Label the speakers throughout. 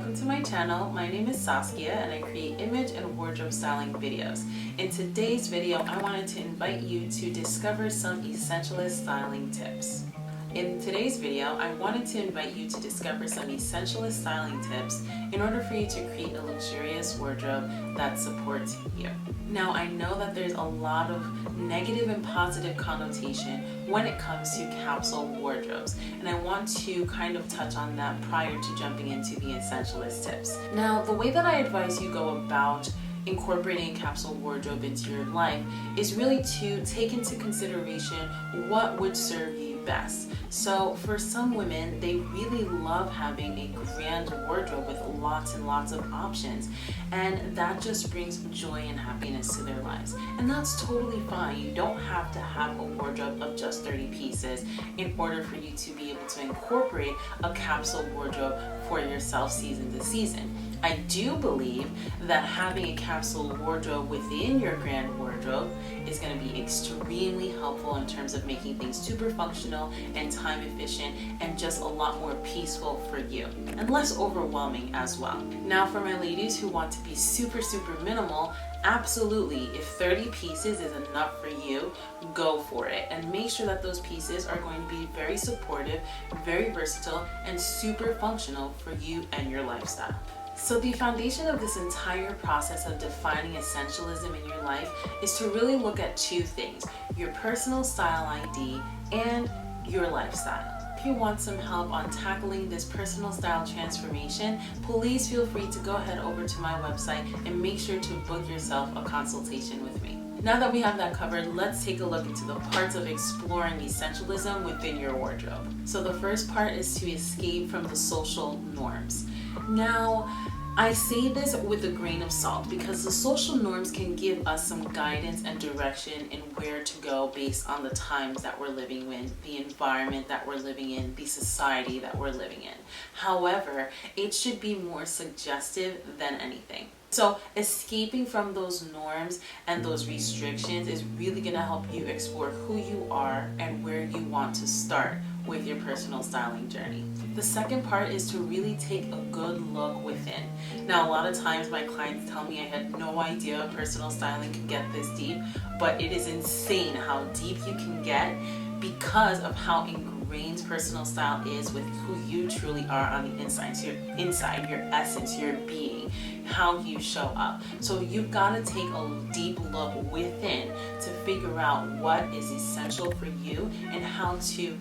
Speaker 1: welcome to my channel. My name is Saskia and I create image and wardrobe styling videos. In today's video, I wanted to invite you to discover some essentialist styling tips. In today's video, I wanted to invite you to discover some essentialist styling tips in order for you to create a luxurious wardrobe that supports you. Now, I know that there's a lot of negative and positive connotation when it comes to capsule wardrobes, and I want to kind of touch on that prior to jumping into the essentialist tips. Now, the way that I advise you go about incorporating a capsule wardrobe into your life is really to take into consideration what would serve you best. So for some women, they really love having a grand wardrobe with lots and lots of options, and that just brings joy and happiness to their lives. And that's totally fine. You don't have to have a wardrobe of just 30 pieces in order for you to be able to incorporate a capsule wardrobe for yourself season to season. I do believe that having a capsule wardrobe within your grand wardrobe is going to be extremely helpful in terms of making things super functional and time efficient and just a lot more peaceful for you and less overwhelming as well. Now, for my ladies who want to be super minimal, absolutely, if 30 pieces is enough for you, go for it, and make sure that those pieces are going to be very supportive, very versatile, and super functional for you and your lifestyle. So the foundation of this entire process of defining essentialism in your life is to really look at two things: your personal style ID and your lifestyle. If you want some help on tackling this personal style transformation, please feel free to go ahead over to my website and make sure to book yourself a consultation with me. Now that we have that covered, let's take a look into the parts of exploring essentialism within your wardrobe. So the first part is to escape from the social norms. Now, I say this with a grain of salt because the social norms can give us some guidance and direction in where to go based on the times that we're living in, the environment that we're living in, the society that we're living in. However, it should be more suggestive than anything. So escaping from those norms and those restrictions is really going to help you explore who you are and where you want to start with your personal styling journey. The second part is to really take a good look within. Now, a lot of times my clients tell me I had no idea personal styling could get this deep, but it is insane how deep you can get because of how ingrained personal style is with who you truly are on the inside. So your essence, your being, how you show up. So you've got to take a deep look within to figure out what is essential for you and how to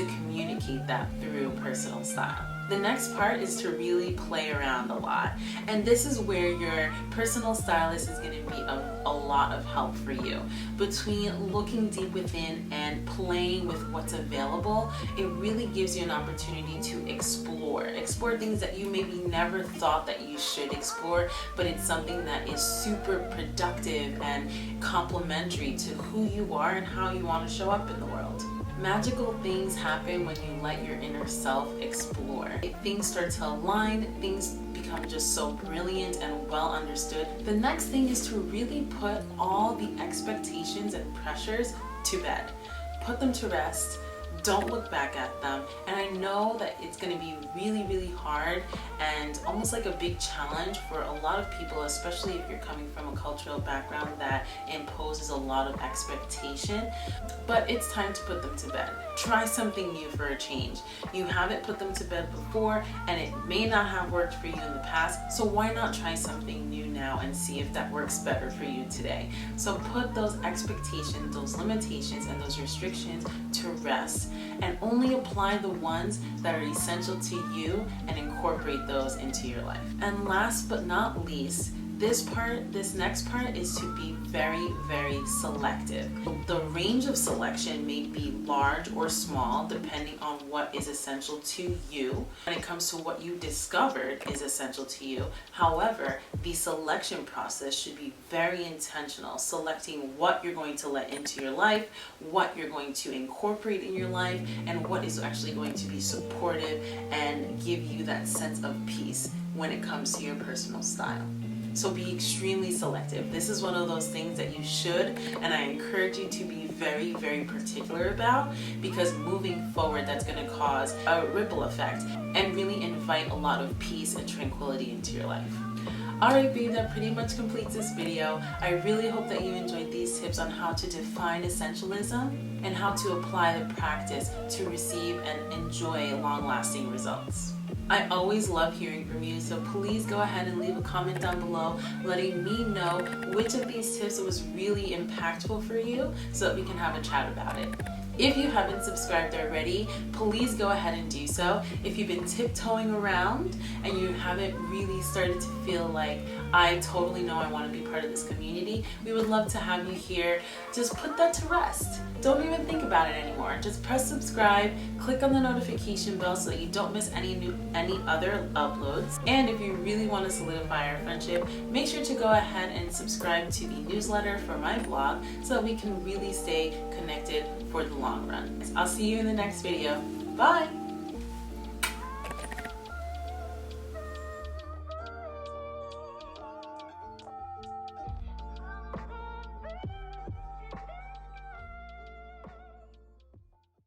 Speaker 1: communicate that through personal style. The next part is to really play around a lot. And this is where your personal stylist is going to be a lot of help for you. Between looking deep within and playing with what's available, it really gives you an opportunity to explore things that you maybe never thought that you should explore, but it's something that is super productive and complementary to who you are and how you want to show up in the world. Magical things happen when you let your inner self explore. Things start to align, things become just so brilliant and well understood. The next thing is to really put all the expectations and pressures to bed. Put them to rest. Don't look back at them. And I know that it's going to be really hard and almost like a big challenge for a lot of people, especially if you're coming from a cultural background that imposes a lot of expectation. But it's time to put them to bed. Try something new for a change. You haven't put them to bed before, and it may not have worked for you in the past, so why not try something new now and see if that works better for you today? So put those expectations, those limitations, and those restrictions to rest, and only apply the ones that are essential to you and incorporate those into your life. And last but not least, this next part is to be very selective. The range of selection may be large or small depending on what is essential to you when it comes to what you discovered is essential to you. However, the selection process should be very intentional, selecting what you're going to let into your life, what you're going to incorporate in your life, and what is actually going to be supportive and give you that sense of peace when it comes to your personal style. So be extremely selective. This is one of those things that you should, and I encourage you to be very, very particular about, because moving forward, that's going to cause a ripple effect and really invite a lot of peace and tranquility into your life. Alright babe, that pretty much completes this video. I really hope that you enjoyed these tips on how to define essentialism and how to apply the practice to receive and enjoy long-lasting results. I always love hearing from you, so please go ahead and leave a comment down below letting me know which of these tips was really impactful for you so that we can have a chat about it. If you haven't subscribed already, please go ahead and do so. If you've been tiptoeing around and you haven't really started to feel like, I totally know I want to be part of this community, we would love to have you here. Just put that to rest. Don't even think about it anymore. Just press subscribe, click on the notification bell so that you don't miss any other uploads. And if you really want to solidify our friendship, make sure to go ahead and subscribe to the newsletter for my blog so that we can really stay connected for the long run. I'll see you in the next video. Bye!